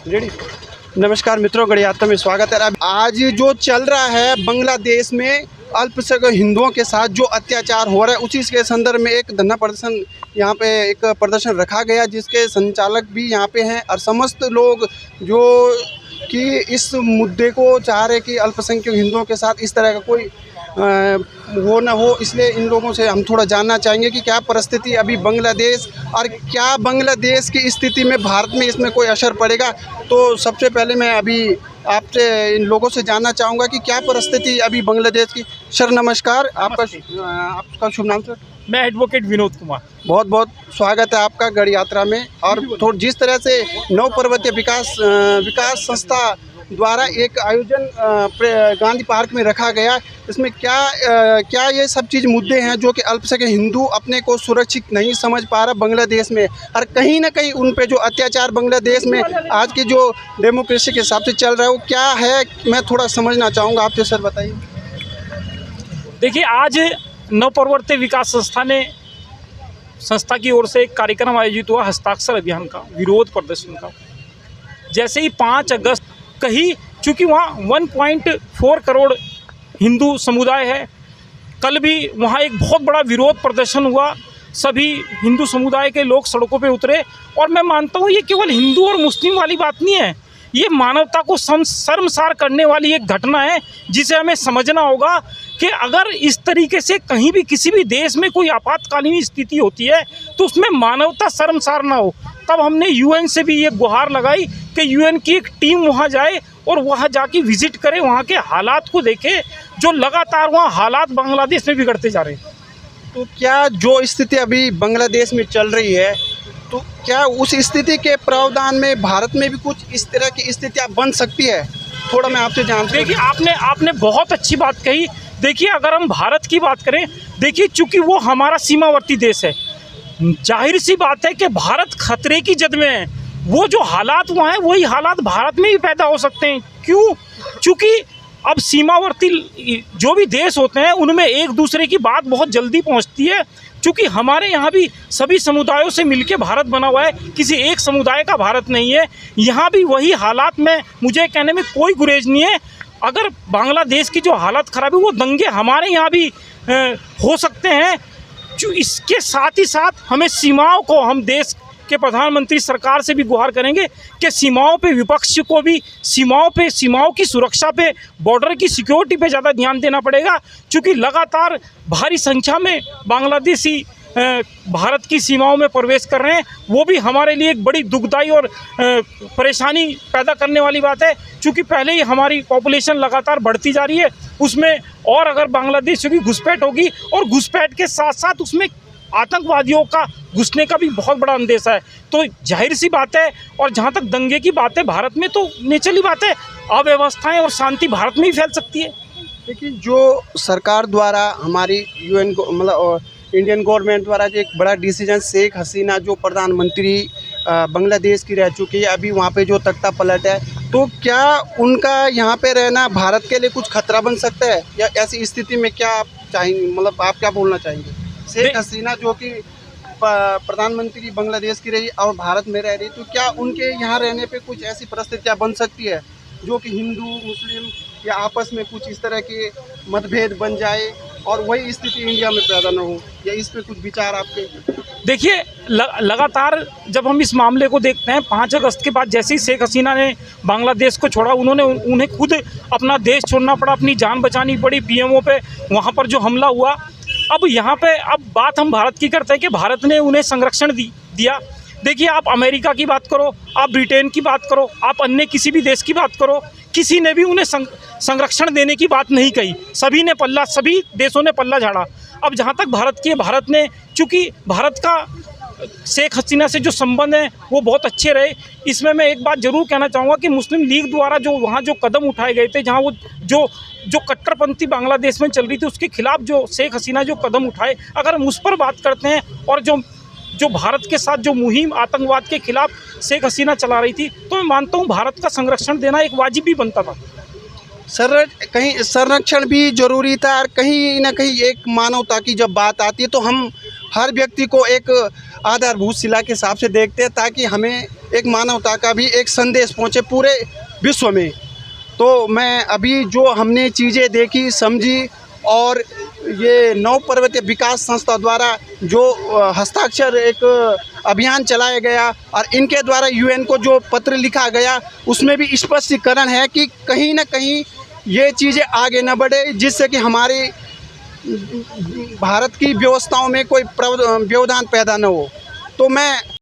Ready. नमस्कार मित्रों, गढ़ यात्रा में स्वागत है। आज जो चल रहा है बांग्लादेश में अल्पसंख्यक हिंदुओं के साथ जो अत्याचार हो रहा है, उसी के संदर्भ में एक धरना प्रदर्शन यहाँ पे एक प्रदर्शन रखा गया, जिसके संचालक भी यहाँ पे हैं और समस्त लोग जो कि इस मुद्दे को चाह रहे कि अल्पसंख्यक हिंदुओं के साथ इस तरह का कोई वो ना हो। इसलिए इन लोगों से हम थोड़ा जानना चाहेंगे कि क्या परिस्थिति अभी बांग्लादेश और क्या बांग्लादेश की स्थिति में भारत में इसमें कोई असर पड़ेगा। तो सबसे पहले मैं अभी आपसे इन लोगों से जानना चाहूँगा कि क्या परिस्थिति अभी बांग्लादेश की। सर नमस्कार, आपका शुभ नाम सर? मैं एडवोकेट विनोद कुमार। बहुत बहुत स्वागत है आपका गढ़ यात्रा में। और जिस तरह से नव पर्वतीय विकास संस्था द्वारा एक आयोजन गांधी पार्क में रखा गया, इसमें क्या ये सब चीज़ मुद्दे हैं जो कि अल्पसंख्यक हिंदू अपने को सुरक्षित नहीं समझ पा रहा बांग्लादेश में, और कहीं ना कहीं उन पे जो अत्याचार बांग्लादेश में आज की जो डेमोक्रेसी के हिसाब से चल रहा है वो क्या है, मैं थोड़ा समझना चाहूँगा आपसे। सर बताइए। देखिए, आज नव पर्वतीय विकास संस्था की ओर से एक कार्यक्रम आयोजित हुआ हस्ताक्षर अभियान का, विरोध प्रदर्शन का। जैसे ही 5 अगस्त कहीं, चूँकि वहाँ 1.4 करोड़ हिंदू समुदाय है, कल भी वहाँ एक बहुत बड़ा विरोध प्रदर्शन हुआ। सभी हिंदू समुदाय के लोग सड़कों पे उतरे, और मैं मानता हूँ ये केवल हिंदू और मुस्लिम वाली बात नहीं है, ये मानवता को शर्मसार करने वाली एक घटना है, जिसे हमें समझना होगा कि अगर इस तरीके से कहीं भी किसी भी देश में कोई आपातकालीन स्थिति होती है तो उसमें मानवता शर्मसार ना हो। तब हमने यूएन से भी ये गुहार लगाई कि यूएन की एक टीम वहाँ जाए और वहाँ जाके विजिट करे, वहाँ के हालात को देखे, जो लगातार वहाँ हालात बांग्लादेश में बिगड़ते जा रहे हैं। तो क्या जो स्थिति अभी बांग्लादेश में चल रही है, तो क्या उस स्थिति के प्रावधान में भारत में भी कुछ इस तरह की स्थितियाँ बन सकती है? थोड़ा मैं आपसे जानता हूँ। देखिए, आपने बहुत अच्छी बात कही। देखिए, अगर हम भारत की बात करें, देखिए चूँकि वो हमारा सीमावर्ती देश है, जाहिर सी बात है कि भारत खतरे की जद में है। वो जो हालात वहाँ हैं वही हालात भारत में भी पैदा हो सकते हैं। क्यों? चूँकि अब सीमावर्ती जो भी देश होते हैं उनमें एक दूसरे की बात बहुत जल्दी पहुँचती है। चूँकि हमारे यहाँ भी सभी समुदायों से मिलके भारत बना हुआ है, किसी एक समुदाय का भारत नहीं है। यहाँ भी वही हालात में, मुझे कहने में कोई गुरेज नहीं है। अगर बांग्लादेश की जो हालत ख़राब है, वो दंगे हमारे यहाँ भी हो सकते हैं। जो इसके साथ ही साथ हमें सीमाओं को, हम देश के प्रधानमंत्री सरकार से भी गुहार करेंगे कि सीमाओं पे विपक्ष को भी सीमाओं की सुरक्षा पे, बॉर्डर की सिक्योरिटी पे ज़्यादा ध्यान देना पड़ेगा। क्योंकि लगातार भारी संख्या में बांग्लादेशी भारत की सीमाओं में प्रवेश कर रहे हैं, वो भी हमारे लिए एक बड़ी दुखदाई और परेशानी पैदा करने वाली बात है। क्योंकि पहले ही हमारी पॉपुलेशन लगातार बढ़ती जा रही है, उसमें और अगर बांग्लादेशियों की घुसपैठ होगी, और घुसपैठ के साथ साथ उसमें आतंकवादियों का घुसने का भी बहुत बड़ा अंदेशा है, तो जाहिर सी बात है। और जहाँ तक दंगे की बात है, भारत में तो नेचुरली बात है, अव्यवस्थाएं और शांति भारत में ही फैल सकती है। लेकिन जो सरकार द्वारा, हमारी यूएन को मतलब इंडियन गवर्नमेंट द्वारा जो एक बड़ा डिसीजन, शेख हसीना जो प्रधानमंत्री बांग्लादेश की रह चुकी है, अभी वहाँ पे जो तख्ता पलट है, तो क्या उनका यहाँ पे रहना भारत के लिए कुछ खतरा बन सकता है? या ऐसी स्थिति में क्या आप चाहेंगे, मतलब आप क्या बोलना चाहेंगे? शेख हसीना जो कि प्रधानमंत्री बांग्लादेश की रही और भारत में रह रही, तो क्या उनके यहाँ रहने पे कुछ ऐसी परिस्थितियाँ बन सकती है जो कि हिंदू मुस्लिम या आपस में कुछ इस तरह के मतभेद बन जाए और वही स्थिति इंडिया में पैदा न हो? या इस पे कुछ विचार आपके? देखिए, लगातार जब हम इस मामले को देखते हैं, 5 अगस्त के बाद जैसे ही शेख हसीना ने बांग्लादेश को छोड़ा, उन्हें खुद अपना देश छोड़ना पड़ा, अपनी जान बचानी पड़ी पीएमओ पे, वहाँ पर जो हमला हुआ। अब यहाँ पे बात हम भारत की करते हैं कि भारत ने उन्हें संरक्षण दिया। देखिए, आप अमेरिका की बात करो, आप ब्रिटेन की बात करो, आप अन्य किसी भी देश की बात करो, किसी ने भी उन्हें संरक्षण देने की बात नहीं कही। सभी देशों ने पल्ला झाड़ा। अब जहाँ तक भारत ने, चूँकि भारत का शेख हसीना से जो संबंध हैं वो बहुत अच्छे रहे। इसमें मैं एक बात ज़रूर कहना चाहूँगा कि मुस्लिम लीग द्वारा जो वहाँ जो कदम उठाए गए थे, जहाँ वो जो कट्टरपंथी बांग्लादेश में चल रही थी, उसके खिलाफ जो शेख हसीना जो कदम उठाए, अगर हम उस पर बात करते हैं, और जो भारत के साथ जो मुहिम आतंकवाद के खिलाफ शेख हसीना चला रही थी, तो मैं मानता हूँ भारत का संरक्षण देना एक वाजिब भी बनता था। कहीं संरक्षण भी जरूरी था, और कहीं ना कहीं एक मानवता की जब बात आती है तो हम हर व्यक्ति को एक आधारभूत शिला के हिसाब से देखते हैं, ताकि हमें एक मानवता का भी एक संदेश पहुँचे पूरे विश्व में। तो मैं अभी जो हमने चीज़ें देखी समझी, और ये नव पर्वतीय विकास संस्था द्वारा जो हस्ताक्षर एक अभियान चलाया गया और इनके द्वारा यूएन को जो पत्र लिखा गया, उसमें भी स्पष्टीकरण है कि कहीं ना कहीं ये चीज़ें आगे न बढ़े, जिससे कि हमारी भारत की व्यवस्थाओं में कोई व्यवधान पैदा न हो। तो मैं